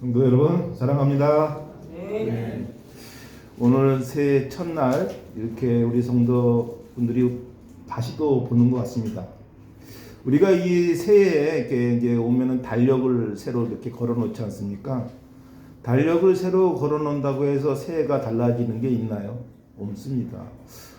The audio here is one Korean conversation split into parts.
성도 여러분 사랑합니다. 네. 오늘 새해 첫날 이렇게 우리 성도분들이 다시 또 보는 것 같습니다. 우리가 이 새해에 이렇게 이제 오면은 달력을 새로 이렇게 걸어놓지 않습니까? 달력을 새로 걸어놓는다고 해서 새해가 달라지는 게 있나요? 없습니다.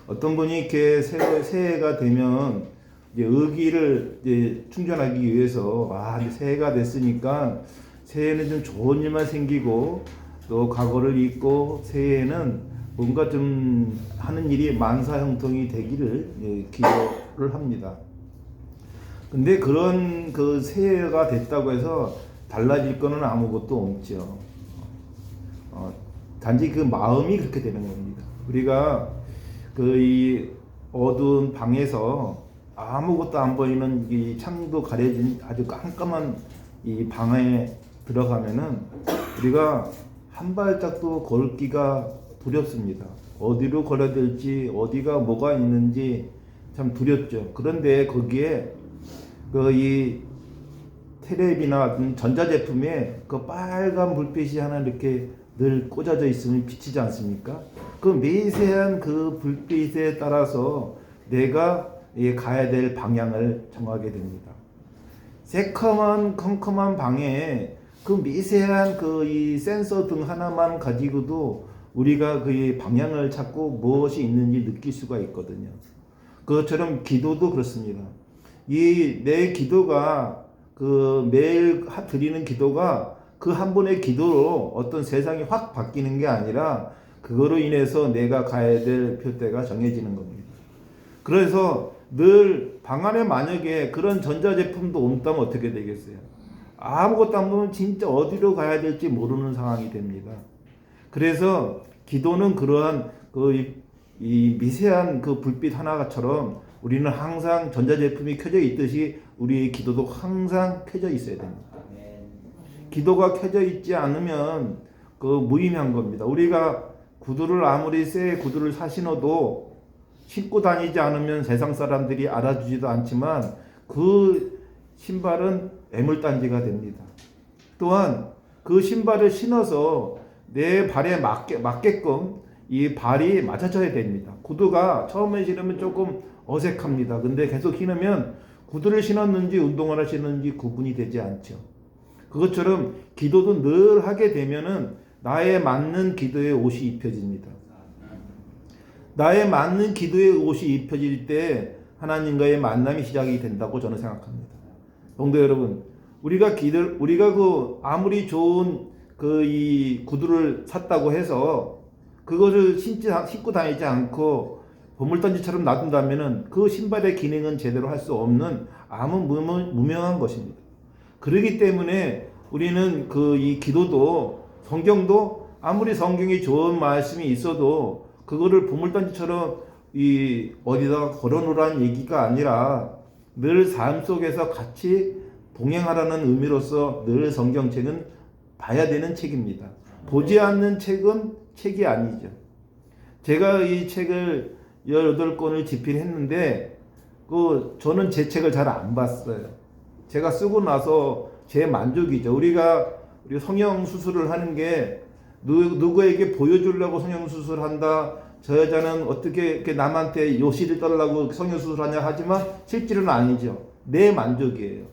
어떤 분이 이렇게 새해가 되면 이제 의기를 이제 충전하기 위해서 이제 새해가 됐으니까 새해에는 좀 좋은 일만 생기고 또 과거를 잊고 새해에는 뭔가 좀 하는 일이 만사형통이 되기를 기도를 합니다. 근데 그런 그 새해가 됐다고 해서 달라질 거는 아무것도 없죠. 단지 그 마음이 그렇게 되는 겁니다. 우리가 그 이 어두운 방에서 아무것도 안 보이는 이 창도 가려진 아주 깜깜한 이 방에 들어가면은 우리가 한 발짝도 걸기가 두렵습니다. 어디로 걸어야 될지, 어디가 뭐가 있는지 참 두렵죠. 그런데 거기에 그 이 텔레비나 전자제품에 그 빨간 불빛이 하나 이렇게 늘 꽂아져 있으면 비치지 않습니까? 그 미세한 그 불빛에 따라서 내가 가야 될 방향을 정하게 됩니다. 새까만 컴컴한 방에 그 미세한 그 이 센서 등 하나만 가지고도 우리가 그 방향을 찾고 무엇이 있는지 느낄 수가 있거든요. 그것처럼 기도도 그렇습니다. 이 내 기도가 그 매일 드리는 기도가 그 한 번의 기도로 어떤 세상이 확 바뀌는 게 아니라 그거로 인해서 내가 가야 될 표대가 정해지는 겁니다. 그래서 늘 방 안에 만약에 그런 전자제품도 없다면 어떻게 되겠어요? 아무것도 안 보면 진짜 어디로 가야 될지 모르는 상황이 됩니다. 그래서 기도는 그러한 이 미세한 그 불빛 하나처럼 우리는 항상 전자제품이 켜져 있듯이 우리의 기도도 항상 켜져 있어야 됩니다. 기도가 켜져 있지 않으면 그 무의미한 겁니다. 우리가 구두를 아무리 새 구두를 신어도 신고 다니지 않으면 세상 사람들이 알아주지도 않지만 그 신발은 애물단지가 됩니다. 또한 그 신발을 신어서 내 발에 맞게끔 이 발이 맞춰져야 됩니다. 구두가 처음에 신으면 조금 어색합니다. 근데 계속 신으면 구두를 신었는지 운동화를 신었는지 구분이 되지 않죠. 그것처럼 기도도 늘 하게 되면은 나에 맞는 기도의 옷이 입혀집니다. 나에 맞는 기도의 옷이 입혀질 때 하나님과의 만남이 시작이 된다고 저는 생각합니다. 성도 여러분, 우리가 그 아무리 좋은 그 이 구두를 샀다고 해서 그것을 신고 다니지 않고 보물단지처럼 놔둔다면은 그 신발의 기능은 제대로 할 수 없는 아무 무명한 것입니다. 그렇기 때문에 우리는 그 이 기도도 성경도 아무리 성경이 좋은 말씀이 있어도 그거를 보물단지처럼 이 어디다가 걸어놓으라는 얘기가 아니라 늘 삶 속에서 같이 동행하라는 의미로서 늘 성경책은 봐야 되는 책입니다. 보지 않는 책은 책이 아니죠. 제가 이 책을 18권을 집필했는데 저는 제 책을 잘 안 봤어요. 제가 쓰고 나서 제 만족이죠. 우리가 성형 수술을 하는 게 누구에게 보여주려고 성형 수술을 한다. 저 여자는 어떻게 이렇게 남한테 요시를 떨라고 성형 수술하냐 하지만 실제로는 아니죠. 내 만족이에요.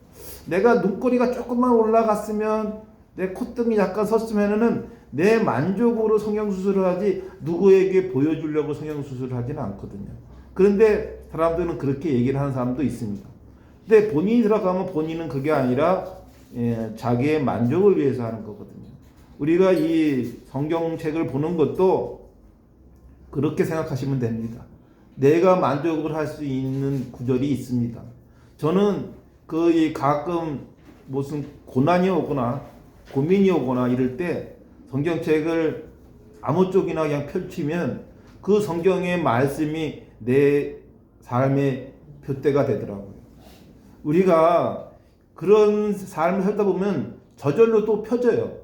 내가 눈꼬리가 조금만 올라갔으면 내 콧등이 약간 섰으면은 내 만족으로 성형 수술을 하지 누구에게 보여주려고 성형 수술을 하지는 않거든요. 그런데 사람들은 그렇게 얘기를 하는 사람도 있습니다. 근데 본인이 들어가면 본인은 그게 아니라 자기의 만족을 위해서 하는 거거든요. 우리가 이 성경책을 보는 것도 그렇게 생각하시면 됩니다. 내가 만족을 할 수 있는 구절이 있습니다. 저는 가끔 무슨 고난이 오거나 고민이 오거나 이럴 때 성경책을 아무 쪽이나 그냥 펼치면 그 성경의 말씀이 내 삶의 표대가 되더라고요. 우리가 그런 삶을 살다 보면 저절로 또 펴져요.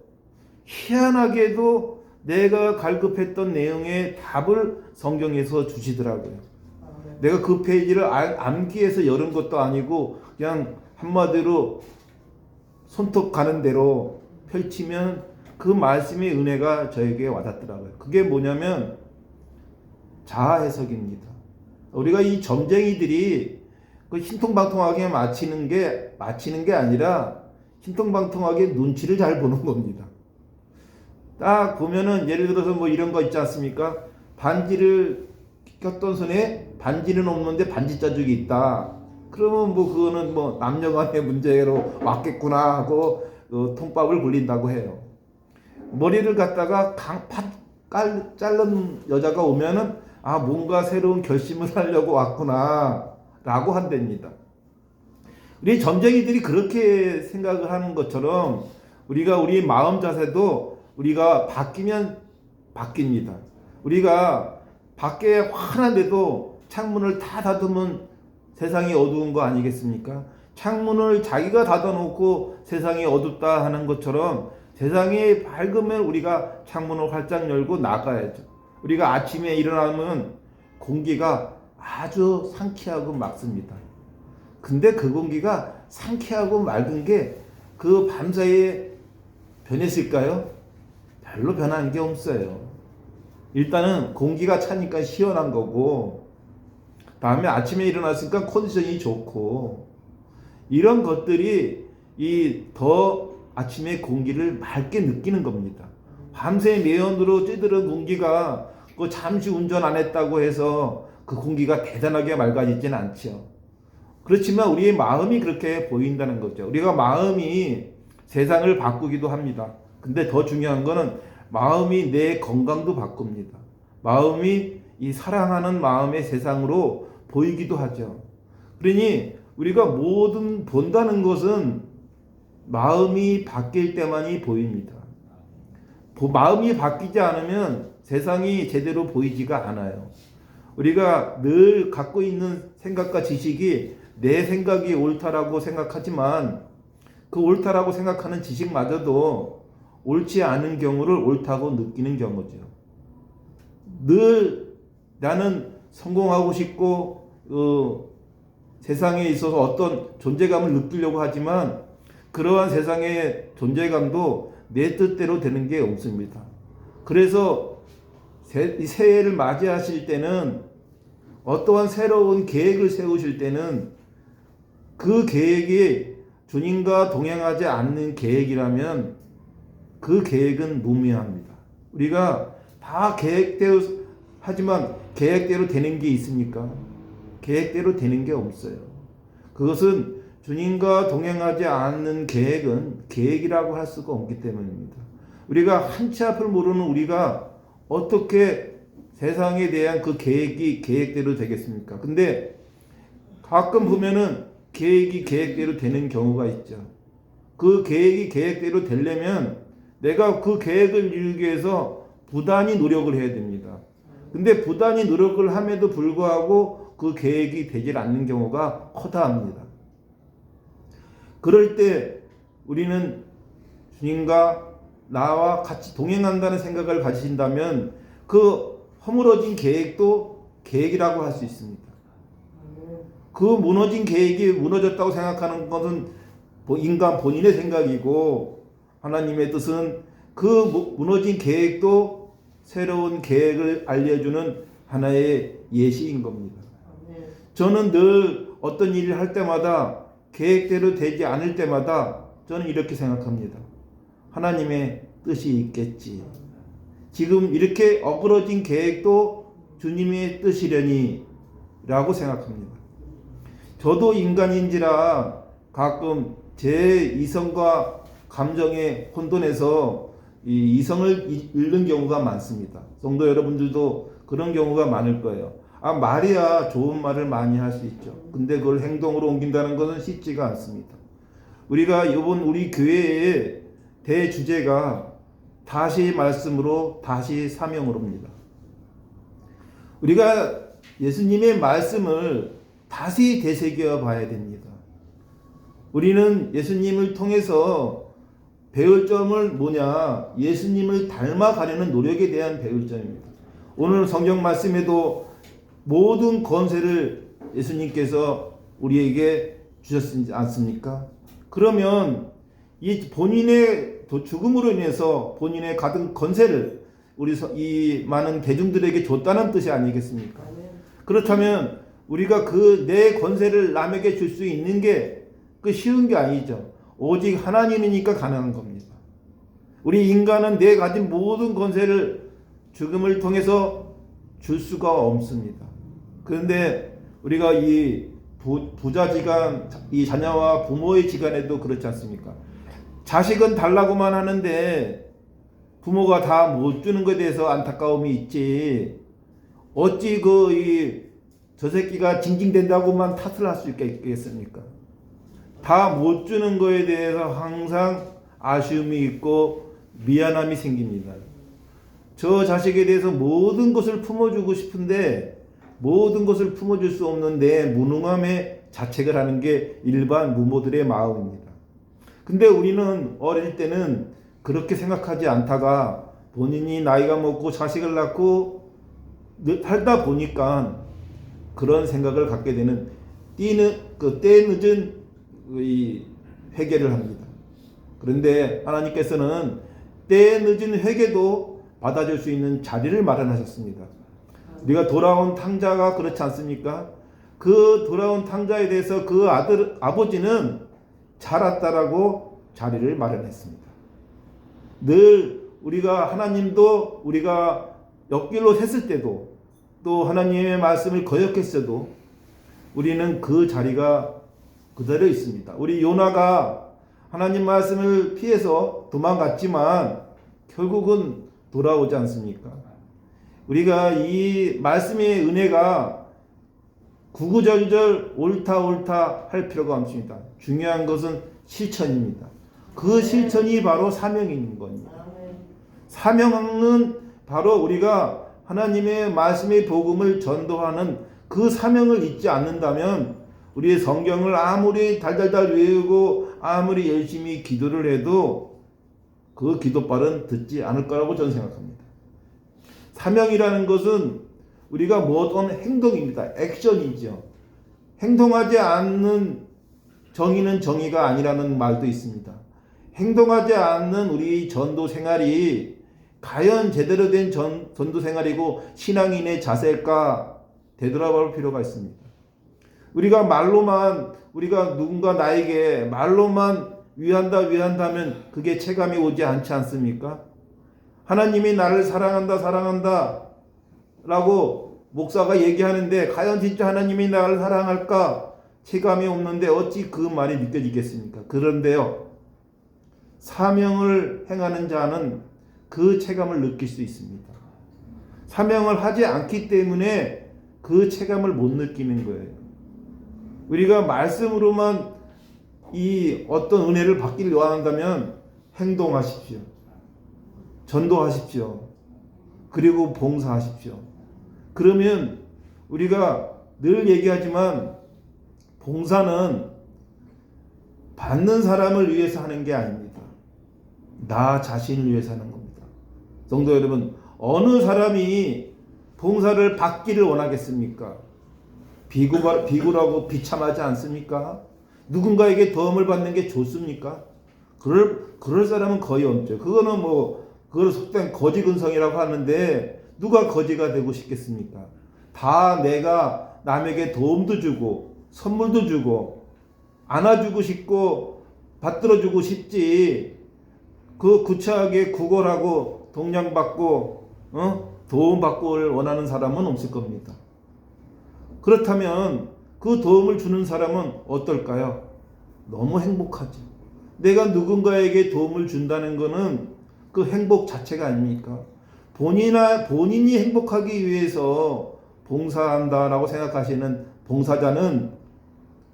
희한하게도 내가 갈급했던 내용의 답을 성경에서 주시더라고요. 내가 그 페이지를 암기해서 열은 것도 아니고 그냥 한마디로 손톱 가는 대로 펼치면 그 말씀의 은혜가 저에게 와닿더라고요. 그게 뭐냐면 자아 해석입니다. 우리가 이 점쟁이들이 그 신통방통하게 마치는 게 아니라 신통방통하게 눈치를 잘 보는 겁니다. 딱 보면은 예를 들어서 뭐 이런 거 있지 않습니까? 반지를 꼈던 손에 반지는 없는데 반지 자국이 있다. 그러면 뭐 그거는 뭐 남녀간의 문제로 왔겠구나 하고 통밥을 굴린다고 해요. 머리를 갖다가 자른 여자가 오면은 아 뭔가 새로운 결심을 하려고 왔구나 라고 한답니다. 우리 점쟁이들이 그렇게 생각을 하는 것처럼 우리가 우리 마음 자세도 우리가 바뀌면 바뀝니다. 우리가 밖에 환한데도 창문을 다 닫으면 세상이 어두운 거 아니겠습니까? 창문을 자기가 닫아놓고 세상이 어둡다 하는 것처럼 세상이 밝으면 우리가 창문을 활짝 열고 나가야죠. 우리가 아침에 일어나면 공기가 아주 상쾌하고 맑습니다. 근데 그 공기가 상쾌하고 맑은 게 그 밤사이에 변했을까요? 별로 변한 게 없어요. 일단은 공기가 차니까 시원한 거고, 다음에 아침에 일어났으니까 컨디션이 좋고, 이런 것들이 더 아침에 공기를 맑게 느끼는 겁니다. 밤새 매연으로 찌들은 공기가 그 잠시 운전 안 했다고 해서 그 공기가 대단하게 맑아지진 않죠. 그렇지만 우리의 마음이 그렇게 보인다는 거죠. 우리가 마음이 세상을 바꾸기도 합니다. 근데 더 중요한 거는 마음이 내 건강도 바꿉니다. 마음이 이 사랑하는 마음의 세상으로 보이기도 하죠. 그러니 우리가 뭐든 본다는 것은 마음이 바뀔 때만이 보입니다. 마음이 바뀌지 않으면 세상이 제대로 보이지가 않아요. 우리가 늘 갖고 있는 생각과 지식이 내 생각이 옳다라고 생각하지만 그 옳다라고 생각하는 지식마저도 옳지 않은 경우를 옳다고 느끼는 경우죠. 늘 나는 성공하고 싶고 세상에 있어서 어떤 존재감을 느끼려고 하지만 그러한 세상의 존재감도 내 뜻대로 되는 게 없습니다. 그래서 새해를 맞이하실 때는 어떠한 새로운 계획을 세우실 때는 그 계획이 주님과 동행하지 않는 계획이라면 그 계획은 무미합니다. 우리가 다 계획대로 하지만 계획대로 되는 게 있습니까? 계획대로 되는 게 없어요. 그것은 주님과 동행하지 않는 계획은 계획이라고 할 수가 없기 때문입니다. 우리가 한치 앞을 모르는 우리가 어떻게 세상에 대한 그 계획이 계획대로 되겠습니까? 근데 가끔 보면은 계획이 계획대로 되는 경우가 있죠. 그 계획이 계획대로 되려면 내가 그 계획을 이루기 위해서 부단히 노력을 해야 됩니다. 근데 부단히 노력을 함에도 불구하고 그 계획이 되질 않는 경우가 허다합니다. 그럴 때 우리는 주님과 나와 같이 동행한다는 생각을 가지신다면 그 허물어진 계획도 계획이라고 할 수 있습니다. 그 무너진 계획이 무너졌다고 생각하는 것은 인간 본인의 생각이고 하나님의 뜻은 그 무너진 계획도 새로운 계획을 알려주는 하나의 예시인 겁니다. 저는 늘 어떤 일을 할 때마다 계획대로 되지 않을 때마다 저는 이렇게 생각합니다. 하나님의 뜻이 있겠지. 지금 이렇게 어그러진 계획도 주님의 뜻이려니 라고 생각합니다. 저도 인간인지라 가끔 제 이성과 감정에 혼돈해서 이 이성을 잃는 경우가 많습니다. 성도 여러분들도 그런 경우가 많을 거예요. 말이야 좋은 말을 많이 할 수 있죠. 근데 그걸 행동으로 옮긴다는 것은 쉽지가 않습니다. 우리가 이번 우리 교회의 대주제가 다시 말씀으로 다시 사명으로입니다. 우리가 예수님의 말씀을 다시 되새겨 봐야 됩니다. 우리는 예수님을 통해서 배울 점을 뭐냐? 예수님을 닮아가려는 노력에 대한 배울 점입니다. 오늘 성경 말씀에도 모든 권세를 예수님께서 우리에게 주셨지 않습니까? 그러면 이 본인의 죽음으로 인해서 본인의 가진 권세를 이 많은 대중들에게 줬다는 뜻이 아니겠습니까? 그렇다면 우리가 그 내 권세를 남에게 줄 수 있는 게 그 쉬운 게 아니죠. 오직 하나님이니까 가능한 겁니다. 우리 인간은 내 가진 모든 권세를 죽음을 통해서 줄 수가 없습니다. 그런데 우리가 이 부자지간, 이 자녀와 부모의 지간에도 그렇지 않습니까? 자식은 달라고만 하는데 부모가 다 못 주는 것에 대해서 안타까움이 있지, 어찌 저 새끼가 징징댄다고만 탓을 할 수 있겠습니까? 다 못 주는 거에 대해서 항상 아쉬움이 있고 미안함이 생깁니다. 저 자식에 대해서 모든 것을 품어주고 싶은데 모든 것을 품어줄 수 없는 내 무능함에 자책을 하는 게 일반 부모들의 마음입니다. 근데 우리는 어릴 때는 그렇게 생각하지 않다가 본인이 나이가 먹고 자식을 낳고 살다 보니까 그런 생각을 갖게 되는 때 늦은 회개를 합니다. 그런데 하나님께서는 때 늦은 회개도 받아줄 수 있는 자리를 마련하셨습니다. 우리가 돌아온 탕자가 그렇지 않습니까? 그 돌아온 탕자에 대해서 그 아버지는 잘 왔다라고 자리를 마련했습니다. 늘 우리가 하나님도 우리가 옆길로 샜을 때도 또 하나님의 말씀을 거역했어도 우리는 그 자리가 그대로 있습니다. 우리 요나가 하나님 말씀을 피해서 도망갔지만 결국은 돌아오지 않습니까? 우리가 이 말씀의 은혜가 구구절절 옳다 할 필요가 없습니다. 중요한 것은 실천입니다. 그 실천이 바로 사명인 겁니다. 사명은 바로 우리가 하나님의 말씀의 복음을 전도하는 그 사명을 잊지 않는다면 우리의 성경을 아무리 달달달 외우고 아무리 열심히 기도를 해도 그 기도발은 듣지 않을 거라고 저는 생각합니다. 사명이라는 것은 우리가 모든 행동입니다. 액션이죠. 행동하지 않는 정의는 정의가 아니라는 말도 있습니다. 행동하지 않는 우리 전도 생활이 과연 제대로 된 전도 생활이고 신앙인의 자세일까 되돌아볼 필요가 있습니다. 우리가 말로만 우리가 누군가 나에게 말로만 위한다면 그게 체감이 오지 않지 않습니까? 하나님이 나를 사랑한다 라고 목사가 얘기하는데 과연 진짜 하나님이 나를 사랑할까 체감이 없는데 어찌 그 말이 느껴지겠습니까? 그런데요, 사명을 행하는 자는 그 체감을 느낄 수 있습니다. 사명을 하지 않기 때문에 그 체감을 못 느끼는 거예요. 우리가 말씀으로만 이 어떤 은혜를 받기를 원한다면 행동하십시오. 전도하십시오. 그리고 봉사하십시오. 그러면 우리가 늘 얘기하지만 봉사는 받는 사람을 위해서 하는 게 아닙니다. 나 자신을 위해서 하는 겁니다. 성도 여러분, 어느 사람이 봉사를 받기를 원하겠습니까? 비굴하고 비참하지 않습니까? 누군가에게 도움을 받는 게 좋습니까? 그럴 사람은 거의 없죠. 그거는 그걸 속된 거지근성이라고 하는데 누가 거지가 되고 싶겠습니까? 다 내가 남에게 도움도 주고 선물도 주고 안아주고 싶고 받들어주고 싶지, 그 구차하게 구걸하고 동냥받고 도움받고를 원하는 사람은 없을 겁니다. 그렇다면 그 도움을 주는 사람은 어떨까요? 너무 행복하지. 내가 누군가에게 도움을 준다는 것은 그 행복 자체가 아닙니까? 본인이 행복하기 위해서 봉사한다라고 생각하시는 봉사자는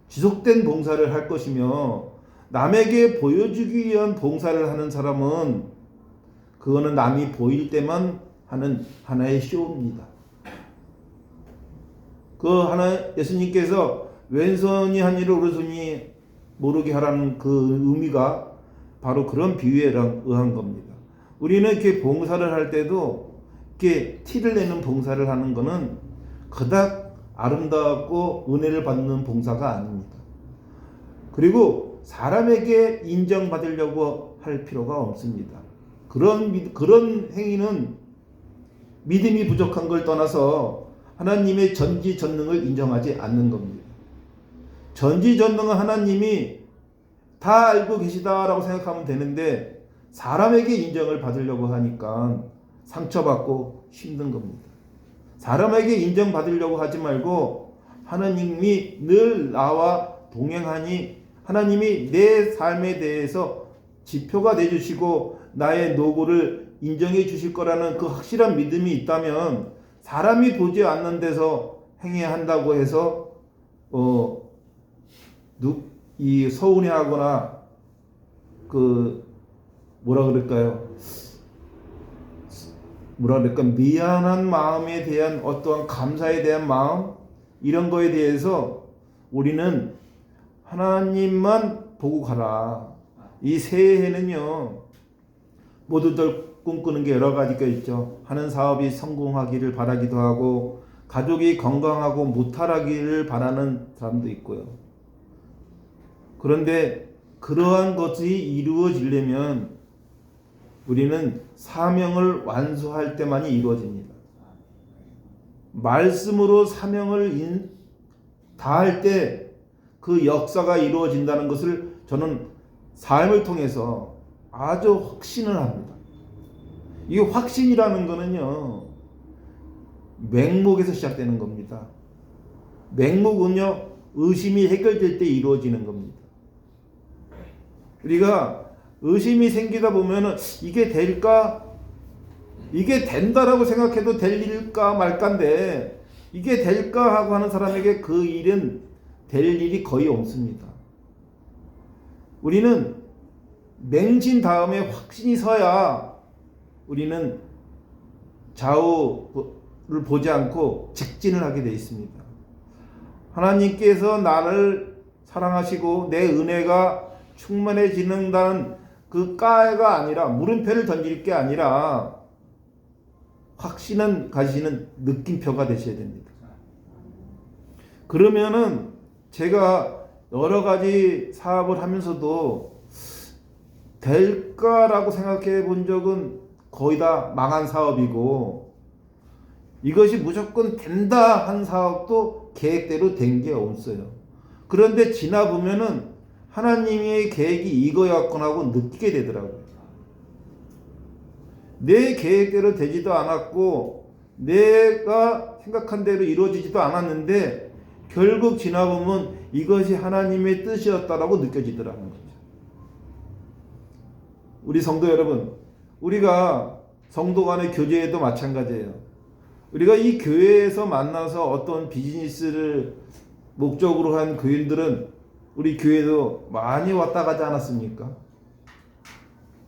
지속된 봉사를 할 것이며, 남에게 보여주기 위한 봉사를 하는 사람은 그거는 남이 보일 때만 하는 하나의 쇼입니다. 예수님께서 왼손이 한 일을 오른손이 모르게 하라는 그 의미가 바로 그런 비유에 의한 겁니다. 우리는 이렇게 봉사를 할 때도 이렇게 티를 내는 봉사를 하는 것은 그닥 아름답고 은혜를 받는 봉사가 아닙니다. 그리고 사람에게 인정받으려고 할 필요가 없습니다. 그런 행위는 믿음이 부족한 걸 떠나서 하나님의 전지전능을 인정하지 않는 겁니다. 전지전능한 하나님이 다 알고 계시다라고 생각하면 되는데 사람에게 인정을 받으려고 하니까 상처받고 힘든 겁니다. 사람에게 인정받으려고 하지 말고 하나님이 늘 나와 동행하니 하나님이 내 삶에 대해서 지표가 되주시고 나의 노고를 인정해 주실 거라는 그 확실한 믿음이 있다면 사람이 보지 않는 데서 행해야 한다고 해서 이 서운해하거나 뭐라 그럴까 미안한 마음에 대한 어떠한 감사에 대한 마음 이런 거에 대해서 우리는 하나님만 보고 가라. 이 새해에는요 모두들 꿈꾸는 게 여러 가지가 있죠. 하는 사업이 성공하기를 바라기도 하고 가족이 건강하고 무탈하기를 바라는 사람도 있고요. 그런데 그러한 것이 이루어지려면 우리는 사명을 완수할 때만이 이루어집니다. 말씀으로 사명을 다할 때 그 역사가 이루어진다는 것을 저는 삶을 통해서 아주 확신을 합니다. 이 확신이라는 거는요 맹목에서 시작되는 겁니다. 맹목은요 의심이 해결될 때 이루어지는 겁니다. 우리가 의심이 생기다 보면은 이게 될까? 이게 된다라고 생각해도 될 일일까 말까인데 이게 될까 하고 하는 사람에게 그 일은 될 일이 거의 없습니다. 우리는 맹신 다음에 확신이 서야 우리는 좌우를 보지 않고 직진을 하게 되어 있습니다. 하나님께서 나를 사랑하시고 내 은혜가 충만해지는다는 그 까가 아니라 물음표를 던질 게 아니라 확신은 가지시는 느낌표가 되셔야 됩니다. 그러면은 제가 여러 가지 사업을 하면서도 될까라고 생각해 본 적은 거의 다 망한 사업이고 이것이 무조건 된다 한 사업도 계획대로 된 게 없어요. 그런데 지나 보면은 하나님의 계획이 이거였구나 하고 느끼게 되더라고요. 내 계획대로 되지도 않았고 내가 생각한 대로 이루어지지도 않았는데 결국 지나보면 이것이 하나님의 뜻이었다라고 느껴지더라는 거죠. 우리 성도 여러분, 우리가 성도 간의 교제에도 마찬가지예요. 우리가 이 교회에서 만나서 어떤 비즈니스를 목적으로 한 교인들은 우리 교회도 많이 왔다 가지 않았습니까?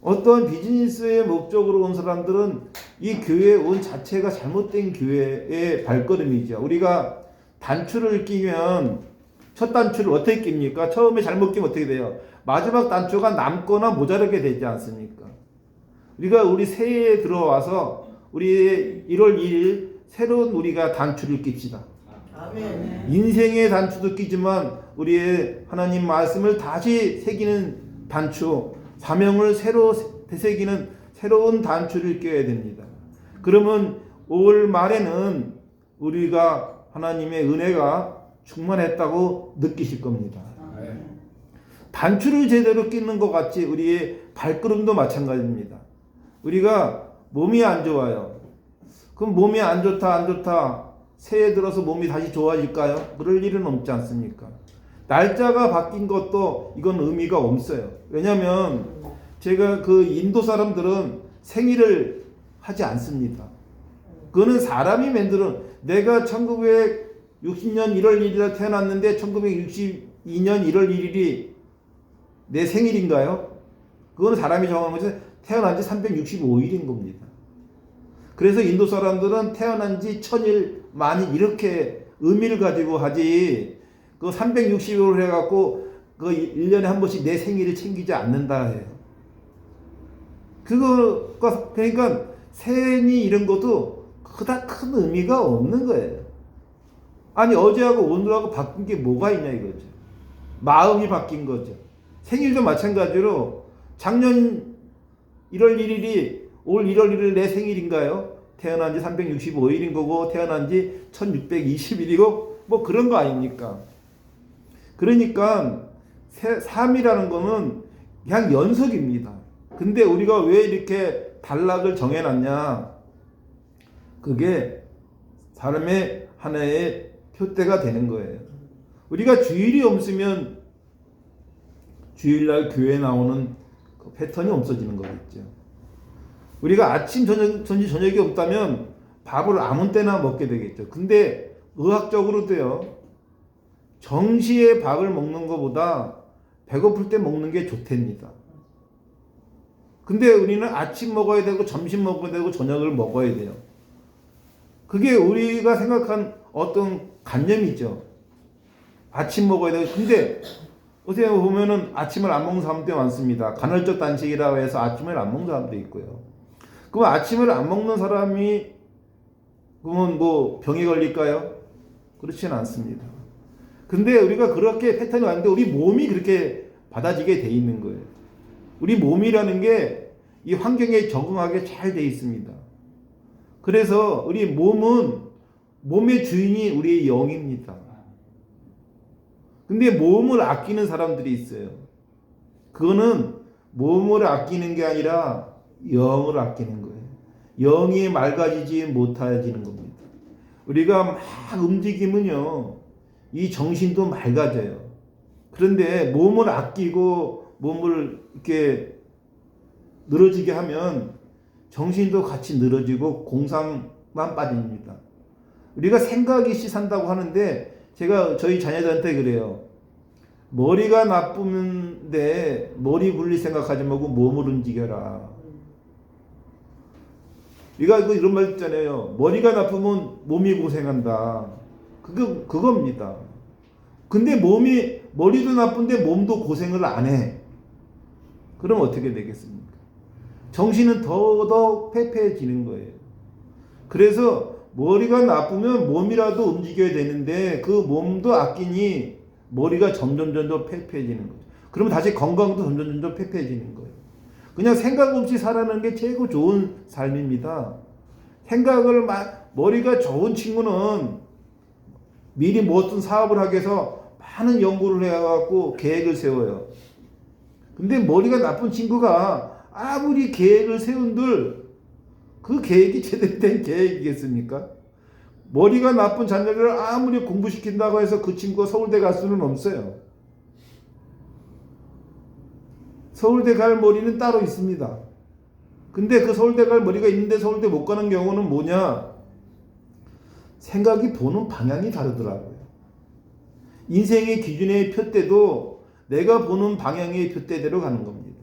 어떤 비즈니스의 목적으로 온 사람들은 이 교회에 온 자체가 잘못된 교회의 발걸음이죠. 우리가 단추를 끼면 첫 단추를 어떻게 낍니까? 처음에 잘못 끼면 어떻게 돼요? 마지막 단추가 남거나 모자르게 되지 않습니까? 우리 새해에 들어와서 우리 1월 1일 새로운 우리가 단추를 낍시다. 아멘. 인생의 단추도 끼지만 우리의 하나님 말씀을 다시 새기는 단추, 사명을 새로 되새기는 새로운 단추를 껴야 됩니다. 그러면 올 말에는 우리가 하나님의 은혜가 충만했다고 느끼실 겁니다. 단추를 제대로 끼는 것 같이 우리의 발걸음도 마찬가지입니다. 우리가 몸이 안 좋아요. 그럼 몸이 안 좋다 새해 들어서 몸이 다시 좋아질까요? 그럴 일은 없지 않습니까? 날짜가 바뀐 것도 이건 의미가 없어요. 왜냐하면 제가 그 인도 사람들은 생일을 하지 않습니다. 그거는 사람이 만드는, 내가 1960년 1월 1일에 태어났는데 1962년 1월 1일이 내 생일인가요? 그거는 사람이 정한 거죠. 태어난 지 365일인 겁니다. 그래서 인도 사람들은 태어난 지 1000일 만일 이렇게 의미를 가지고 하지, 그 365일 해갖고 그 1년에 한 번씩 내 생일을 챙기지 않는다 해요. 그러니까 생이 이런 것도 그닥 큰 의미가 없는 거예요. 아니 어제하고 오늘하고 바뀐 게 뭐가 있냐 이거죠. 마음이 바뀐 거죠. 생일도 마찬가지로 작년 1월 1일이 올 1월 1일 내 생일인가요? 태어난 지 365일인 거고 태어난 지 1620일이고 뭐 그런 거 아닙니까? 그러니까 삶이라는 거는 그냥 연속입니다. 근데 우리가 왜 이렇게 단락을 정해놨냐? 그게 사람의 하나의 표대가 되는 거예요. 우리가 주일이 없으면 주일날 교회 나오는 그 패턴이 없어지는 거겠죠. 우리가 아침 저녁이 없다면 밥을 아무 때나 먹게 되겠죠. 근데 의학적으로도요. 정시에 밥을 먹는 것보다 배고플 때 먹는 게 좋답니다. 근데 우리는 아침 먹어야 되고 점심 먹어야 되고 저녁을 먹어야 돼요. 그게 우리가 생각한 어떤 관념이죠. 아침 먹어야 되고. 근데 어떻게 보면은 아침을 안 먹는 사람도 많습니다. 간헐적 단식이라고 해서 아침을 안 먹는 사람도 있고요. 그럼 아침을 안 먹는 사람이 그러면 뭐 병에 걸릴까요? 그렇지는 않습니다. 근데 우리가 그렇게 패턴이 왔는데 우리 몸이 그렇게 받아지게 돼 있는 거예요. 우리 몸이라는 게 이 환경에 적응하게 잘 돼 있습니다. 그래서 우리 몸은 몸의 주인이 우리의 영입니다. 근데 몸을 아끼는 사람들이 있어요. 그거는 몸을 아끼는 게 아니라 영을 아끼는 거예요. 영이 맑아지지 못해지는 겁니다. 우리가 막 움직이면요, 이 정신도 맑아져요. 그런데 몸을 아끼고 몸을 이렇게 늘어지게 하면 정신도 같이 늘어지고 공상만 빠집니다. 우리가 생각이 시 산다고 하는데 제가 저희 자녀들한테 그래요. 머리가 나쁘는데 머리 굴릴 생각하지 말고 몸을 움직여라. 우리가 이런 말 있잖아요. 머리가 나쁘면 몸이 고생한다. 그겁니다. 근데 머리도 나쁜데 몸도 고생을 안 해. 그럼 어떻게 되겠습니까? 정신은 더더 패패해지는 거예요. 그래서 머리가 나쁘면 몸이라도 움직여야 되는데 그 몸도 아끼니 머리가 점점 패패해지는 거죠. 그러면 다시 건강도 점점 패패해지는 거예요. 그냥 생각 없이 살아가는 게 최고 좋은 삶입니다. 머리가 좋은 친구는 미리 무엇든 사업을 하기 위해서 많은 연구를 해갖고 계획을 세워요. 근데 머리가 나쁜 친구가 아무리 계획을 세운들 그 계획이 제대로 된 계획이겠습니까? 머리가 나쁜 자녀를 아무리 공부시킨다고 해서 그 친구가 서울대 갈 수는 없어요. 서울대 갈 머리는 따로 있습니다. 근데 그 서울대 갈 머리가 있는데 서울대 못 가는 경우는 뭐냐? 생각이 보는 방향이 다르더라고요. 인생의 기준의 표대도 내가 보는 방향의 표대대로 가는 겁니다.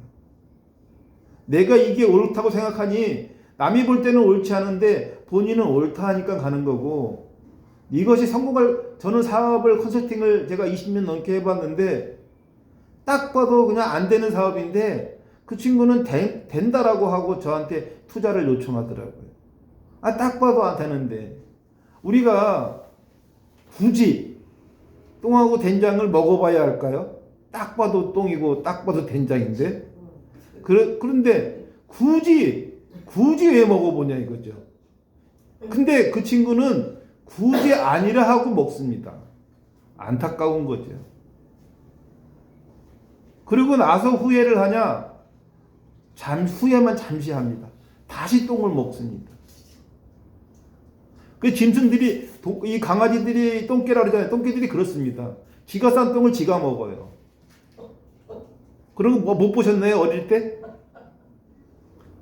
내가 이게 옳다고 생각하니 남이 볼 때는 옳지 않은데 본인은 옳다 하니까 가는 거고, 이것이 저는 사업을 컨설팅을 제가 20년 넘게 해봤는데 딱 봐도 그냥 안 되는 사업인데 그 친구는 된다라고 하고 저한테 투자를 요청하더라고요. 딱 봐도 안 되는데 우리가 굳이 똥하고 된장을 먹어봐야 할까요? 딱 봐도 똥이고 딱 봐도 된장인데 그런데 굳이 왜 먹어보냐 이거죠. 근데 그 친구는 굳이 아니라 하고 먹습니다. 안타까운 거죠. 그리고 나서 후회를 하냐? 후회만 잠시 합니다. 다시 똥을 먹습니다. 그 짐승들이, 이 강아지들이 똥개라 그러잖아요. 똥개들이 그렇습니다. 지가 싼 똥을 지가 먹어요. 그런 거 못 보셨나요? 어릴 때?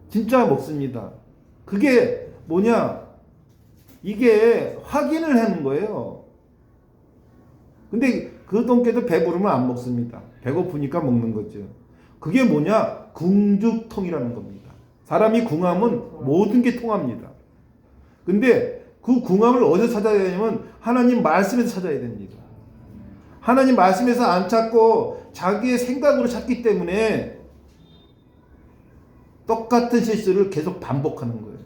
진짜 먹습니다. 그게 뭐냐? 이게 확인을 하는 거예요. 근데 그 똥개도 배부르면 안 먹습니다. 배고프니까 먹는 거죠. 그게 뭐냐? 궁죽통이라는 겁니다. 사람이 궁하면 모든 게 통합니다. 근데 그 궁함을 어디서 찾아야 되냐면 하나님 말씀에서 찾아야 됩니다. 하나님 말씀에서 안 찾고 자기의 생각으로 찾기 때문에 똑같은 실수를 계속 반복하는 거예요.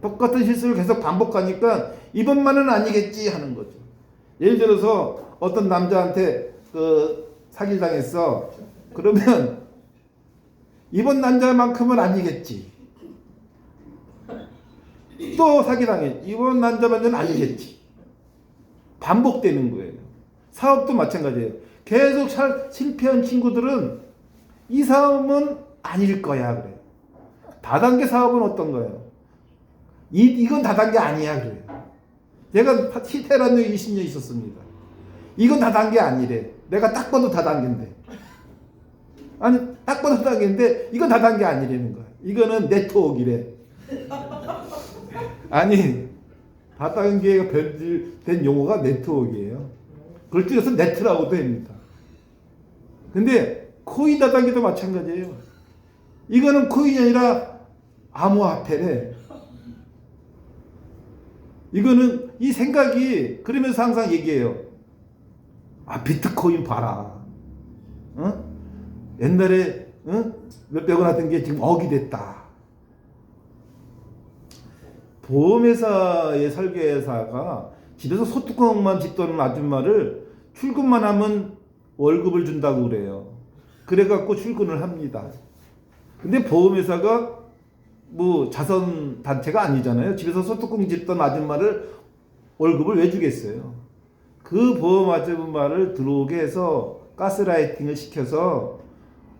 똑같은 실수를 계속 반복하니까 이번만은 아니겠지 하는 거죠. 예를 들어서 어떤 남자한테 사기를 당했어. 그러면 이번 남자만큼은 아니겠지. 또 사기당해. 이번 남자만큼은 아니겠지. 반복되는 거예요. 사업도 마찬가지예요. 계속 실패한 친구들은 이 사업은 아닐 거야 그래요. 다단계 사업은 어떤 거예요? 이건 다단계 아니야 그래요. 제가 히테란에 20년 있었습니다. 이건 다단계 아니래. 내가 딱 봐도 다단계인데. 아니 딱 봐도 다단계인데 이건 다단계 아니라는 거야. 이거는 네트워크이래. 아니 다단계가 변질된 용어가 네트워크예요. 그걸 줄여서 네트라고도 합니다. 근데 코인 다단계도 마찬가지예요. 이거는 코인이 아니라 암호화폐래. 이거는 이 생각이 그러면서 항상 얘기해요. 아 비트코인 봐라. 어? 옛날에 몇백원 하던 게 지금 억이 됐다. 보험회사의 설계사가 집에서 소뚜껑만 짓던 아줌마를 출근만 하면 월급을 준다고 그래요. 그래갖고 출근을 합니다. 근데 보험회사가 뭐 자선단체가 아니잖아요. 집에서 소뚜껑 짓던 아줌마를 월급을 왜 주겠어요? 그 보험 아줌마를 들어오게 해서 가스라이팅을 시켜서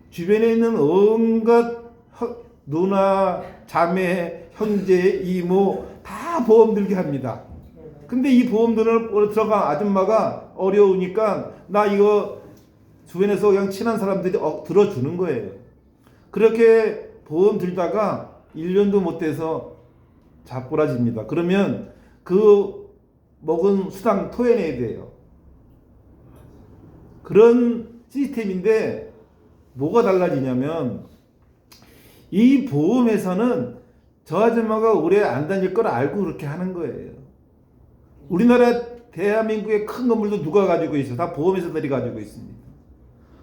주변에 있는 온갖 누나, 자매, 형제, 이모 다 보험 들게 합니다. 근데 이 보험 들어간 아줌마가 어려우니까 나 이거 주변에서 그냥 친한 사람들이 들어주는 거예요. 그렇게 보험 들다가 1년도 못 돼서 자꾸라집니다. 그러면 그 먹은 수당 토해내야 돼요. 그런 시스템인데 뭐가 달라지냐면 이 보험회사는 저 아줌마가 오래 안 다닐 걸 알고 그렇게 하는 거예요. 우리나라 대한민국의 큰 건물도 누가 가지고 있어요? 다 보험회사들이 가지고 있습니다.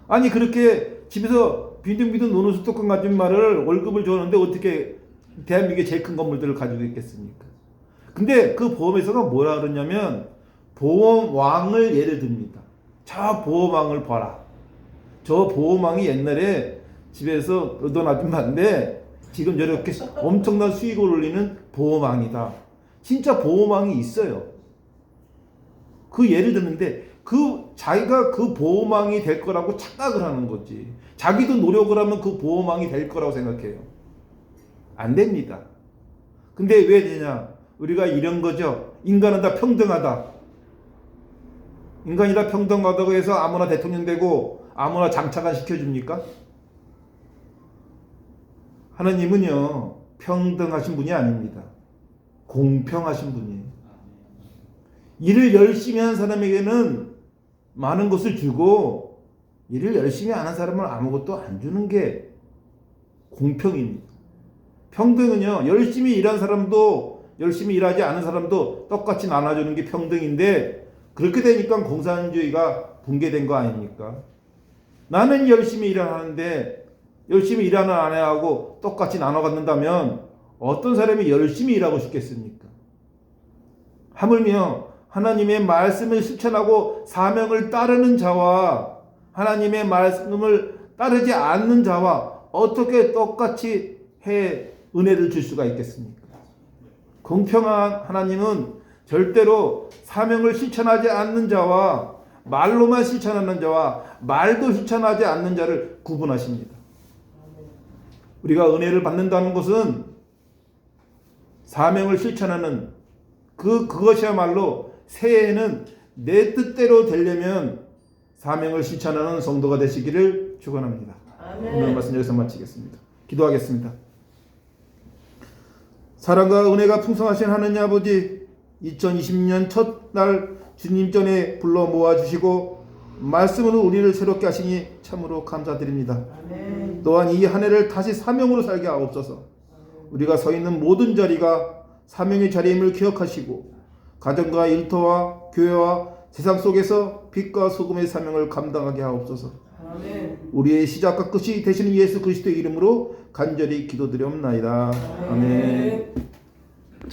아니 그렇게 집에서 빈둥빈둥 노는 수도권 아줌마를 월급을 줬는데 어떻게 대한민국의 제일 큰 건물들을 가지고 있겠습니까? 근데 그 보험회사가 뭐라 그러냐면 보험왕을 예를 듭니다. 저 보험왕을 봐라. 저 보험왕이 옛날에 집에서 그러던 아줌마인데 지금 저렇게 엄청난 수익을 올리는 보험왕이다. 진짜 보험왕이 있어요. 그 예를 드는데 자기가 그 보험왕이 될 거라고 착각을 하는 거지. 자기도 노력을 하면 그 보험왕이 될 거라고 생각해요. 안 됩니다. 근데 왜 되냐? 우리가 이런 거죠. 인간은 다 평등하다. 인간이 다 평등하다고 해서 아무나 대통령 되고 아무나 장차관 시켜줍니까? 하나님은요 평등하신 분이 아닙니다. 공평하신 분이에요. 일을 열심히 한 사람에게는 많은 것을 주고 일을 열심히 안 한 사람은 아무것도 안 주는 게 공평입니다. 평등은요 열심히 일한 사람도 열심히 일하지 않은 사람도 똑같이 나눠주는 게 평등인데 그렇게 되니까 공산주의가 붕괴된 거 아닙니까? 나는 열심히 일하는데 열심히 일하는 아내하고 똑같이 나눠 갖는다면 어떤 사람이 열심히 일하고 싶겠습니까? 하물며 하나님의 말씀을 실천하고 사명을 따르는 자와 하나님의 말씀을 따르지 않는 자와 어떻게 똑같이 은혜를 줄 수가 있겠습니까? 공평한 하나님은 절대로 사명을 실천하지 않는 자와 말로만 실천하는 자와 말도 실천하지 않는 자를 구분하십니다. 우리가 은혜를 받는다는 것은 사명을 실천하는 그것이야말로 새해에는 내 뜻대로 되려면 사명을 실천하는 성도가 되시기를 축원합니다. 오늘 말씀 여기서 마치겠습니다. 기도하겠습니다. 사랑과 은혜가 풍성하신 하느님 아버지 2020년 첫날 주님 전에 불러 모아주시고 말씀으로 우리를 새롭게 하시니 참으로 감사드립니다. 아멘. 또한 이 한 해를 다시 사명으로 살게 하옵소서. 우리가 서 있는 모든 자리가 사명의 자리임을 기억하시고 가정과 일터와 교회와 세상 속에서 빛과 소금의 사명을 감당하게 하옵소서. 아멘. 우리의 시작과 끝이 되시는 예수 그리스도의 이름으로 간절히 기도드리옵나이다. 아멘.